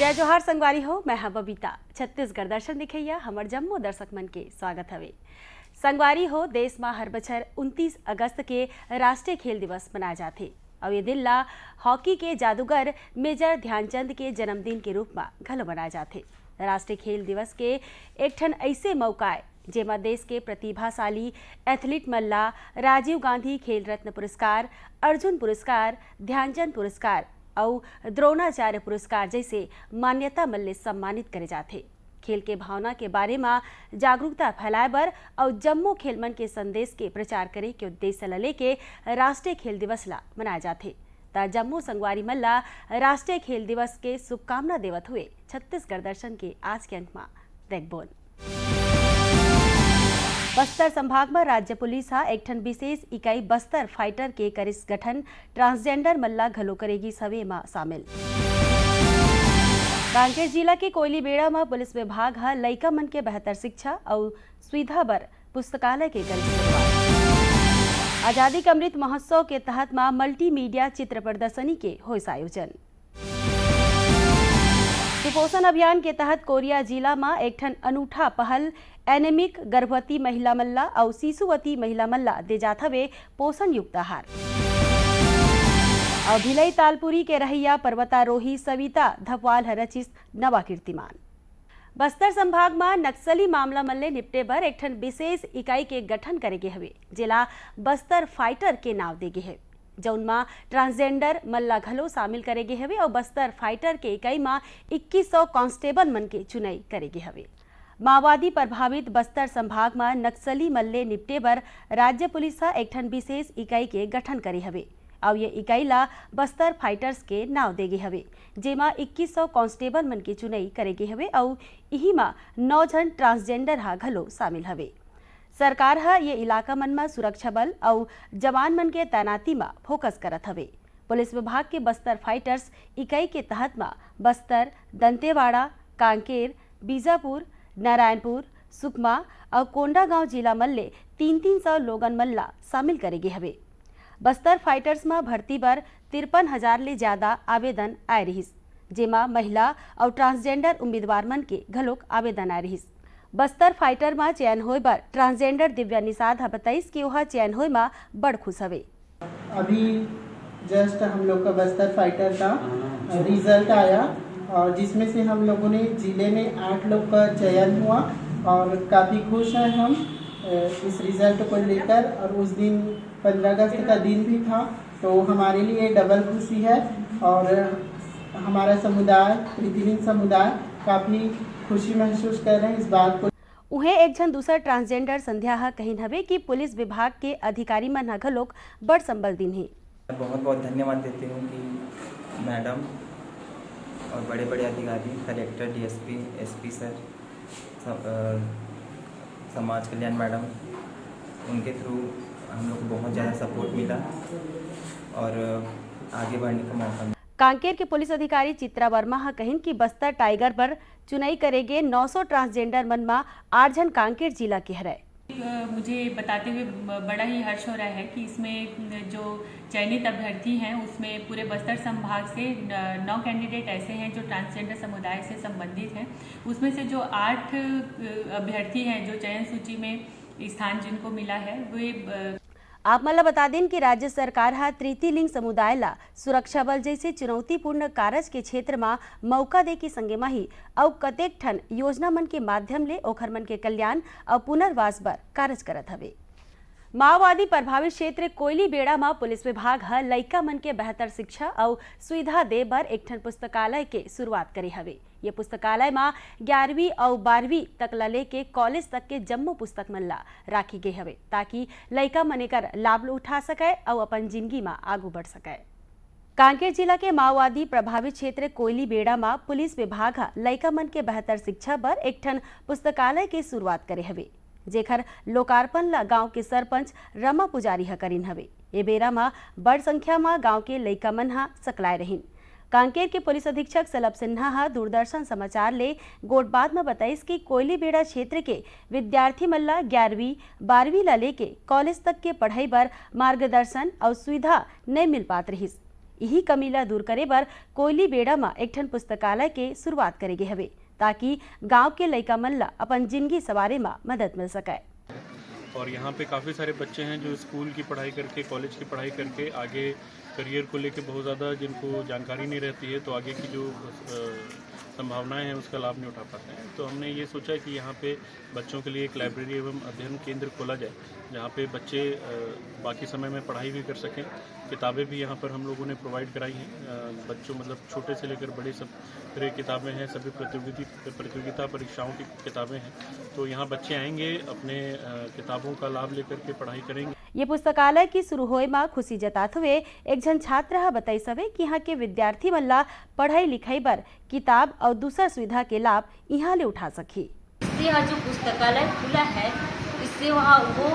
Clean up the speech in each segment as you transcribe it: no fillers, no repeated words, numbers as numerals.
जय जोहार संगवारी हो। मैं हाँ बबीता। छत्तीसगढ़ दर्शन दिखैया हमर जम्मो दर्शक मन के स्वागत हवे। संगवारी हो, देश में हर बछर 29 अगस्त के राष्ट्रीय खेल दिवस मनाए जाथे और ये दिन ला हॉकी के जादूगर मेजर ध्यानचंद के जन्मदिन के रूप में घलो मनाए जाथे। राष्ट्रीय खेल दिवस के एक ठन ऐसे मौका है जेमा देश के प्रतिभाशाली एथलीट मन ला राजीव गांधी खेल रत्न पुरस्कार, अर्जुन पुरस्कार, ध्यानचंद पुरस्कार और द्रोणाचार्य पुरस्कार जैसे मान्यता मन ले सम्मानित करे जाथे। खेल के भावना के बारे में जागरूकता फैलाए बर और जम्मो खेल मन के संदेश के प्रचार करे के उद्देश्य ला लेके राष्ट्रीय खेल दिवस ला मनाए जाथे। ता जम्मू संगवारी मन ला राष्ट्रीय खेल दिवस के शुभकामना देवत हुए छत्तीसगढ़ दर्शन के आज के अंक में देख बोल। बस्तर संभाग में राज्य पुलिस हा एक ठन विशेष इकाई बस्तर फाइटर के करिस गठन ट्रांसजेंडर मल्ला घलो करेगी सवे में शामिल। कांकेर जिला के कोयलीबेड़ा में पुलिस विभाग हा लइका मन के बेहतर शिक्षा और सुविधा बर पुस्तकालय के करिस शुरुआत। आजादी का अमृत महोत्सव के तहत में मल्टीमीडिया चित्र प्रदर्शनी के होइस आयोजन। सुपोषण अभियान के तहत कोरिया जिला में एक ठन अनूठा पहल एनेमिक गर्भवती महिला मल्ला और शिशुवती महिला मल्ला दे जात हवे पोषण युक्त आहार। और भिलई तालपुरी के रहिया पर्वतारोही सविता धपवाल रचिस नवा कीर्तिमान। बस्तर संभाग में नक्सली मामला मन ले निपटे बर एक ठन विशेष इकाई के गठन करेगे हवे जिला बस्तर फाइटर के नाव देगे है, जौन में ट्रांसजेंडर मल्ला घलो शामिल करेगे हवे और बस्तर फाइटर के इकाई में 2100 कांस्टेबल मन के चुनाई करेगे हवे। माओवादी प्रभावित बस्तर संभाग में नक्सली मल्ले निपटे बर राज्य पुलिस एक ठन विशेष इकाई के गठन करे हवे और ये इकाई ला बस्तर फाइटर्स के नाव देगे हवे, जेमा 2100 कांस्टेबल मन के चुनाई करेगे हवे और इही में 9 जन ट्रांसजेंडर हा घलो शामिल हवे। सरकार हा ये इलाका मन में सुरक्षा बल और जवान मन के तैनाती में फोकस करत हवे। पुलिस विभाग के बस्तर फाइटर्स इकाई के तहत में बस्तर, दंतेवाड़ा, कांकेर, बीजापुर, नारायणपुर, सुकमा और कोंडागांव जिला मल्ले 300 लोगन मल्ला शामिल करेगे हवे। बस्तर फाइटर्स में भर्ती बर 53,000 ले ज्यादा आवेदन आए रहिस, जेमा महिला और ट्रांसजेंडर उम्मीदवार मन के घलोक आवेदन आए रहिस। बस्तर फाइटर में चयन होए बर ट्रांसजेंडर दिव्या निषाद हा बताइस कि वह चयन होए में बड़ खुश हवे। अभी जस्ट हम लोग का बस्तर फाइटर का रिजल्ट आया और जिसमें से हम लोगों ने जिले में 8 लोग का चयन हुआ और काफ़ी खुश हैं हम इस रिजल्ट को लेकर। और उस दिन 15 अगस्त का दिन भी था तो हमारे लिए डबल खुशी है और हमारा समुदाय, प्रतिदिन समुदाय काफ़ी खुशी महसूस कर रहे हैं इस बात को। उन्हें एक जन दूसरा ट्रांसजेंडर संध्या हा कहिन हवे कि पुलिस विभाग के अधिकारी मन हा घलोक बड़ संबल दिन है। बहुत बहुत धन्यवाद देती हूँ कि मैडम और बड़े बड़े अधिकारी, कलेक्टर, डीएसपी, एसपी सर, समाज कल्याण मैडम, उनके थ्रू हम लोग को बहुत ज़्यादा सपोर्ट मिला और आगे बढ़ने का मौका मिला। कांकेर के पुलिस अधिकारी चित्रा वर्मा हा कहिन कि बस्तर टाइगर पर चुनाई करेगे 900 ट्रांसजेंडर मन में 8 जन कांकेर जिला के हरय। मुझे बताते हुए बड़ा ही हर्ष हो रहा है कि इसमें जो चयनित अभ्यर्थी हैं उसमें पूरे बस्तर संभाग से 9 कैंडिडेट ऐसे हैं जो ट्रांसजेंडर समुदाय से संबंधित हैं। उसमें से जो 8 अभ्यर्थी हैं जो चयन सूची में स्थान जिनको मिला है वे आप मला बता दें कि राज्य सरकार हा तृतीय लिंग समुदाय ला सुरक्षा बल जैसे चुनौतीपूर्ण कार्य के क्षेत्र में मौका दे के संगे माही और कतेक ठन योजना मन के माध्यम ले ओखर मन के कल्याण और पुनर्वास बर कार्य करत हवे। माओवादी प्रभावित क्षेत्र कोयलीबेड़ा में पुलिस विभाग हा लइका मन के बेहतर शिक्षा और सुविधा दे बर एक ठन पुस्तकालय के शुरुआत करे हवे। ये पुस्तकालय में 11वीं और 12वीं तक ला लेके कॉलेज तक के जम्मो पुस्तक मन ला राखी गए हवे ताकि लइका मन एकर लाभ उठा सके और अपन जिंदगी में आगू बढ़ सके। कांकेर जिला के माओवादी प्रभावित क्षेत्र कोयलीबेड़ा में पुलिस विभाग हा लइका मन के बेहतर शिक्षा बर एक ठन पुस्तकालय के शुरुआत करे हवे, जेखर लोकार्पण ला गांव के सरपंच रमा पुजारी हा करीन हवे। ए बेरा में बड़ संख्या में गांव के लइका मन हा सकलाए रहीन। कांकेर के पुलिस अधीक्षक सलभ सिन्हा हा दूरदर्शन समाचार ले गोटबाद में बताइस कि कोयलीबेड़ा क्षेत्र के विद्यार्थी मल्ला 11वीं 12वीं ला लेके कॉलेज तक के पढ़ाई बर मार्गदर्शन और सुविधा नहीं मिल पात रहिस। यही कमी ला दूर करे बर कोयली बेड़ा में एक ठन पुस्तकालय के शुरुआत करेगे हवे ताकि गांव के लइका मन ला अपन जिंदगी सवारे में मदद मिल सके। और यहाँ पे काफ़ी सारे बच्चे हैं जो स्कूल की पढ़ाई करके, कॉलेज की पढ़ाई करके आगे करियर को लेके बहुत ज़्यादा जिनको जानकारी नहीं रहती है, तो आगे की जो संभावनाएं हैं उसका लाभ नहीं उठा पाते हैं। तो हमने ये सोचा कि यहाँ पे बच्चों के लिए एक लाइब्रेरी एवं अध्ययन केंद्र खोला जाए, जहाँ पे बच्चे बाकी समय में पढ़ाई भी कर सकें। किताबें भी यहाँ पर हम लोगों ने प्रोवाइड कराई हैं। बच्चों मतलब छोटे से लेकर बड़े सब तरह की किताबें हैं, सभी प्रतियोगिता परीक्षाओं की किताबें हैं। तो यहाँ बच्चे आएंगे, अपने किताबों का लाभ लेकर के पढ़ाई करेंगे। ये पुस्तकालय की शुरू होए में खुशी जतात हुए एक जन छात्र हा बताई सवे कि यहाँ के विद्यार्थी मन ला पढ़ाई लिखाई बर किताब और दूसरा सुविधा के लाभ यहाँ ले उठा सकी। इससे यहाँ जो पुस्तकालय खुला है, इससे वहाँ वो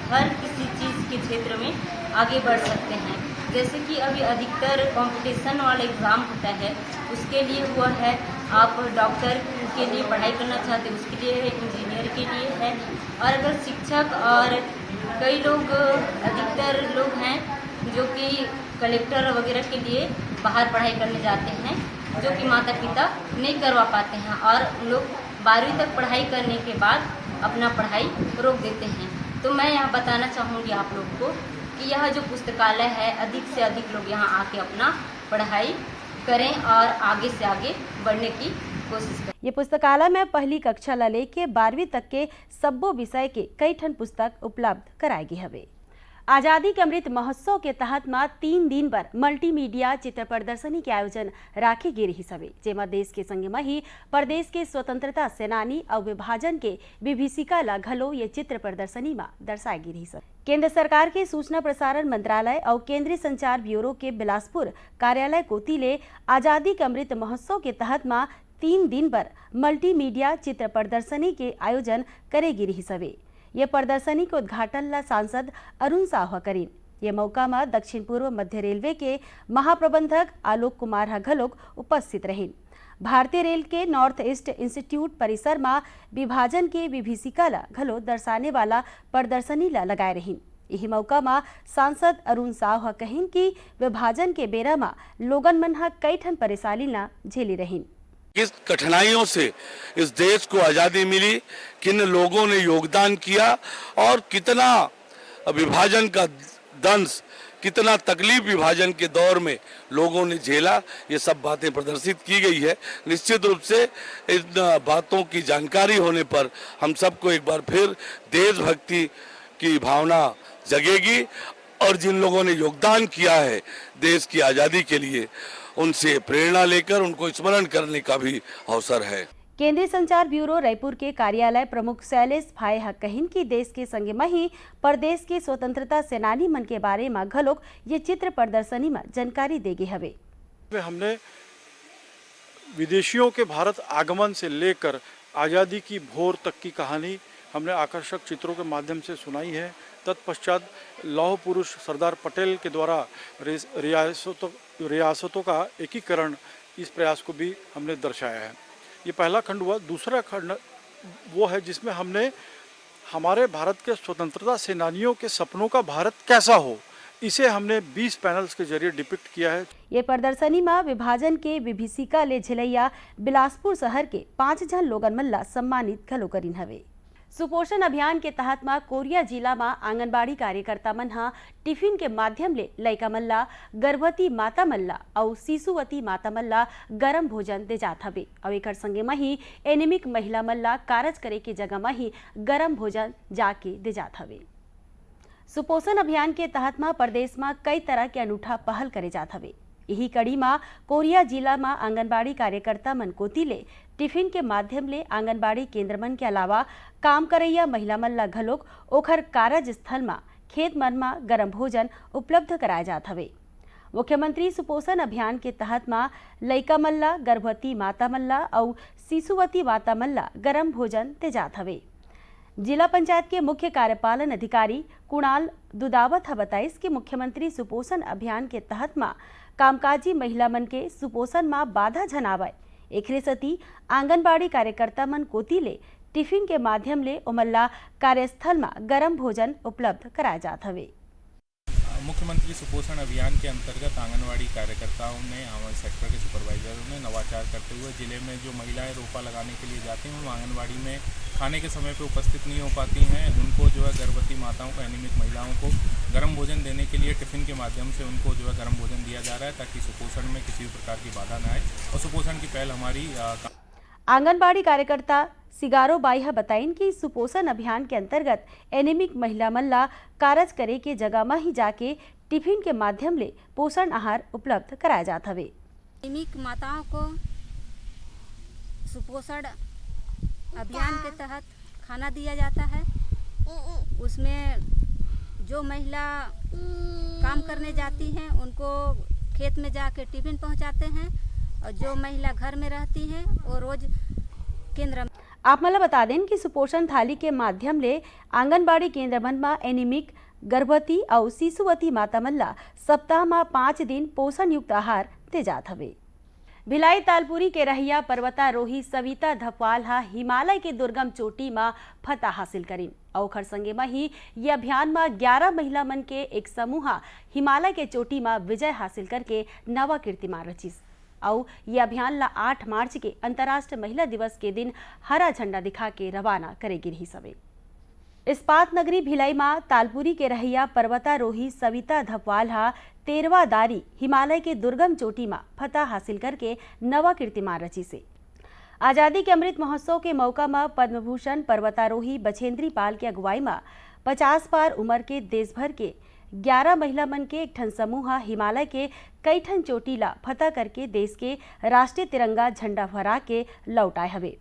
हर किसी चीज़ के क्षेत्र में आगे बढ़ सकते हैं। जैसे कि अभी अधिकतर कंपटीशन वाला एग्ज़ाम होता है, उसके लिए हुआ है, आप डॉक्टर के लिए पढ़ाई करना चाहते हैं उसके लिए है, इंजीनियर के लिए है। और अगर शिक्षक और कई लोग, अधिकतर लोग हैं जो कि कलेक्टर वगैरह के लिए बाहर पढ़ाई करने जाते हैं, जो कि माता पिता नहीं करवा पाते हैं और लोग 12वीं तक पढ़ाई करने के बाद अपना पढ़ाई रोक देते हैं। तो मैं यहाँ बताना चाहूँगी आप लोग को कि यह जो पुस्तकालय है, अधिक से अधिक लोग यहाँ आके अपना पढ़ाई करें और आगे से आगे बढ़ने की कोशिश करें। ये पुस्तकालय में पहली कक्षा ला लेके 12वीं तक के सब्बो विषय के कई ठन पुस्तक उपलब्ध कराएगी हवे। आजादी के अमृत महोत्सव के तहत में 3 दिन पर मल्टीमीडिया चित्र प्रदर्शनी के आयोजन राखे गे रही सवे, जेमा देश के संगे में ही प्रदेश के स्वतंत्रता सेनानी और विभाजन के विभीषिका ला घलो ये चित्र प्रदर्शनी में दर्शाई गी रही सवे। केंद्र सरकार के सूचना प्रसारण मंत्रालय और केंद्रीय संचार ब्यूरो के बिलासपुर कार्यालय कोती ले आजादी के अमृत महोत्सव के तहत में 3 दिन पर मल्टीमीडिया चित्र प्रदर्शनी के आयोजन करेगी रही सवे। ये प्रदर्शनी के उद्घाटन ला सांसद अरुण साहू करीन। ये मौका में दक्षिण पूर्व मध्य रेलवे के महाप्रबंधक आलोक कुमार घलोक उपस्थित रहे। भारतीय रेल के नॉर्थ ईस्ट इंस्टीट्यूट परिसर में विभाजन के विभीषिका ला घलो दर्शाने वाला प्रदर्शनी ला लगाए रही। यही मौका में सांसद अरुण साहू कहिन कि विभाजन के बेरा में लोगन मन हा कई ठन परेशानी ला झेली रही। किस कठिनाइयों से इस देश को आज़ादी मिली, किन लोगों ने योगदान किया और कितना विभाजन का दंश, कितना तकलीफ विभाजन के दौर में लोगों ने झेला, ये सब बातें प्रदर्शित की गई है। निश्चित रूप से इन बातों की जानकारी होने पर हम सबको एक बार फिर देशभक्ति की भावना जगेगी और जिन लोगों ने योगदान किया है देश की आज़ादी के लिए, उनसे प्रेरणा लेकर उनको स्मरण करने का भी अवसर है। केंद्रीय संचार ब्यूरो रायपुर के कार्यालय प्रमुख शैलेश भाई हा कहिन कि देश के संगे में ही प्रदेश के स्वतंत्रता सेनानी मन के बारे में घलोक ये चित्र प्रदर्शनी में जानकारी देगी हवे। हमने विदेशियों के भारत आगमन से लेकर आज़ादी की भोर तक की कहानी हमने आकर्षक चित्रों के माध्यम से सुनाई है। तत्पश्चात लौह पुरुष सरदार पटेल के द्वारा रियासतों का एकीकरण, इस प्रयास को भी हमने दर्शाया है। ये पहला खंड हुआ। दूसरा खंड वो है जिसमें हमने हमारे भारत के स्वतंत्रता सेनानियों के सपनों का भारत कैसा हो, इसे हमने 20 पैनल्स के जरिए डिपिक्ट किया है। ये प्रदर्शनी में विभाजन के विभीषिका ले झेलैया बिलासपुर शहर के 5 जन लोगन मन ला सम्मानित घलो करीन हवे। सुपोषण अभियान के तहत में कोरिया जिला में आंगनबाड़ी कार्यकर्ता मन हा टिफिन के माध्यम ले लइका मन ला, गर्भवती माता मन ला और शिशुवती माता मन ला गरम भोजन दे जात हवे और एकर संगे में ही एनीमिक महिला मन ला कारज करे के जगह में ही गरम भोजन जाके दे जात हवे। सुपोषण अभियान के तहत में प्रदेश में कई तरह के अनूठा पहल करे जात हवे। यही कड़ी में कोरिया जिला में आंगनबाड़ी कार्यकर्ता मन कोती ले टिफिन के माध्यम ले आंगनबाड़ी केंद्र मन के अलावा काम करैया महिला मन ला घलोक ओखर कार्य स्थल में खेत मन में गरम भोजन उपलब्ध कराए जात हवे। मुख्यमंत्री सुपोषण अभियान के तहत में लइका मन ला, गर्भवती माता मन ला और शिशुवती माता मन ला गरम भोजन दे जात हवे। जिला पंचायत के मुख्य कार्यपालन अधिकारी कुणाल दुदावत बताइस कि मुख्यमंत्री सुपोषण अभियान के तहत में कामकाजी महिला मन के सुपोषण में बाधा जनावे, एकरे सती आंगनबाड़ी कार्यकर्ता मन कोती ले टिफिन के माध्यम ले उमल्ला कार्यस्थल में गरम भोजन उपलब्ध कराया जात हवे। मुख्यमंत्री सुपोषण अभियान के अंतर्गत आंगनवाड़ी कार्यकर्ताओं ने, हमारे सेक्टर के सुपरवाइजरों ने नवाचार करते हुए जिले में जो महिलाएं रोपा लगाने के लिए जाती हैं, वो आंगनवाड़ी में खाने के समय पे उपस्थित नहीं हो पाती हैं। उनको जो है गर्भवती माताओं को, एनीमिक महिलाओं को गर्म भोजन देने के लिए टिफ़िन के माध्यम से उनको जो है गर्म भोजन दिया जा रहा है, ताकि सुपोषण में किसी भी प्रकार की बाधा न आए। और सुपोषण की पहल हमारी आंगनबाड़ी कार्यकर्ता सिगारो बाइहा बताइन कि सुपोषण अभियान के अंतर्गत एनीमिक महिला मन ला कारज करे के जगह में ही जाके टिफिन के माध्यम ले पोषण आहार उपलब्ध कराया जात हवे। एनीमिक माताओं को सुपोषण अभियान के तहत खाना दिया जाता है। उसमें जो महिला काम करने जाती हैं उनको खेत में जाके टिफिन पहुंचाते हैं, और जो महिला घर में रहती हैं वो रोज केंद्र में। आप मला बता दें कि सुपोषण थाली के माध्यम ले आंगनबाड़ी केंद्र मन में एनीमिक गर्भवती और शिशुवती माता मन ला सप्ताह में 5 दिन पोषण युक्त आहार दे जात हवे। भिलाई तालपुरी के रहिया पर्वतारोही सविता धपवाल हा हिमालय के दुर्गम चोटी में फतह हासिल करीन। और संगे में ही ये अभियान में 11 महिला मन के एक समूह हिमालय के चोटी में विजय हासिल करके नवा कीर्तिमान रचिस। और ये अभियान ला 8 मार्च के अंतर्राष्ट्रीय महिला दिवस के दिन हरा झंडा दिखा के रवाना करेगी रही सवे। इस्पात नगरी भिलाई में तालपुरी के रहिया पर्वतारोही सविता धपवाल हा 13वां दारी हिमालय के दुर्गम चोटी में फतह हासिल करके नवा कीर्तिमान रची से। आज़ादी के अमृत महोत्सव के मौका में पद्म भूषण पर्वतारोही बछेंद्री पाल की अगुवाई में 50 पार उम्र के देश भर के 11 महिला मन के एक ठन समूह हिमालय के कई ठन चोटी ला फतह करके देश के राष्ट्रीय तिरंगा झंडा फहरा के लौटाए हवे।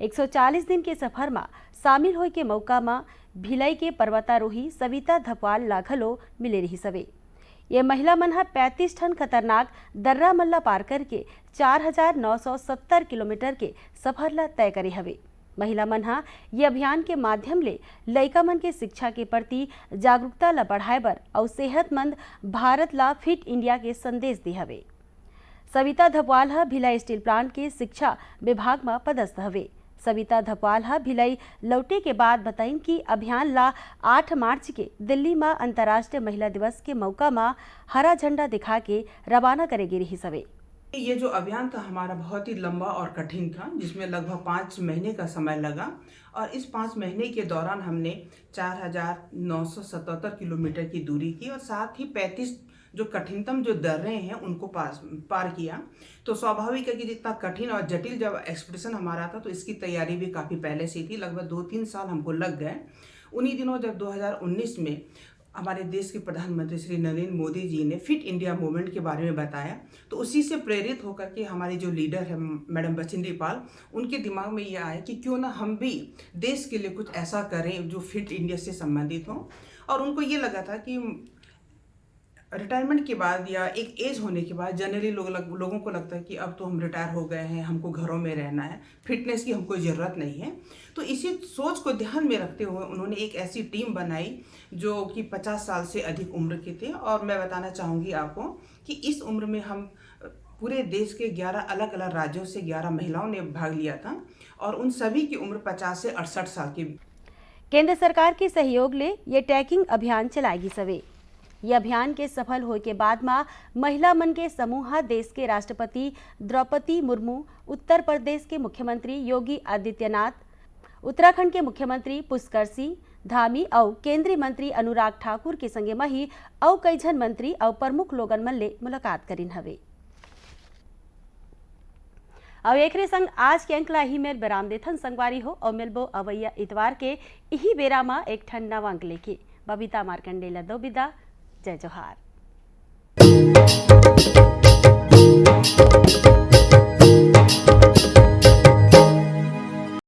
140 दिन के सफर में शामिल होए के मौका में भिलाई के पर्वतारोही सविता धपवाल ला घलो मिले रही सवे। ये महिला मन 35 ठन खतरनाक दर्रा मल्ला पार करके 4970 किलोमीटर के सफर ला तय करे हवे। महिला मन ये अभियान के माध्यम ले लइका मन के शिक्षा के प्रति जागरूकता ला बढ़ाए बर और सेहतमंद भारत ला फिट इंडिया के संदेश दे हवे। सविता धपवाल भिलाई स्टील प्लांट के शिक्षा विभाग में पदस्थ हवे। सविता धपवाल भिलाई लौटे के बाद बताइन कि अभियान ला 8 मार्च के दिल्ली में अंतर्राष्ट्रीय महिला दिवस के मौका में हरा झंडा दिखा के रवाना करेगी रही सवे। ये जो अभियान था हमारा बहुत ही लंबा और कठिन था, जिसमें लगभग 5 महीने का समय लगा। और इस 5 महीने के दौरान हमने 4977 किलोमीटर की दूरी की और साथ ही 35 जो कठिनतम जो दर्रे हैं उनको पार किया। तो स्वाभाविक है कि जितना कठिन और जटिल जब एक्सपीडिशन हमारा था तो इसकी तैयारी भी काफ़ी पहले से थी। लगभग 2-3 साल हमको लग गए। उन्हीं दिनों जब 2019 में हमारे देश के प्रधानमंत्री श्री नरेंद्र मोदी जी ने फिट इंडिया मूवमेंट के बारे में बताया, तो उसी से प्रेरित होकर के हमारी जो लीडर है मैडम बछेंद्री पाल, उनके दिमाग में ये आया कि क्यों ना हम भी देश के लिए कुछ ऐसा करें जो फिट इंडिया से संबंधित हो। और उनको ये लगा था कि रिटायरमेंट के बाद या एक एज होने के बाद जनरली लोगों को लगता है कि अब तो हम रिटायर हो गए हैं, हमको घरों में रहना है, फिटनेस की हमको ज़रूरत नहीं है। तो इसी सोच को ध्यान में रखते हुए उन्होंने एक ऐसी टीम बनाई जो कि 50 साल से अधिक उम्र के थे। और मैं बताना चाहूँगी आपको कि इस उम्र में हम पूरे देश के 11 अलग अलग राज्यों से 11 महिलाओं ने भाग लिया था और उन सभी की उम्र 50 से 68 साल की। केंद्र सरकार के सहयोग ले ये ट्रैकिंग अभियान चलाएगी सवे। ये अभियान के सफल होने के बाद में महिला मन के समूह देश के राष्ट्रपति द्रौपदी मुर्मू, उत्तर प्रदेश के मुख्यमंत्री योगी आदित्यनाथ, उत्तराखंड के मुख्यमंत्री पुष्कर सिंह धामी और केंद्रीय मंत्री अनुराग ठाकुर के संगे मही और कई जन मंत्री और प्रमुख लोगन मन ले मुलाकात करीन हवे। और एक संग आज के अंकला ही मेर बराम देथन संगवारी हो और मिलबो अवैया इतवार के यही बेरा में एक ठन नवा अंक लेके। बबीता मार्कंडे लदो विदा। जय जोहार।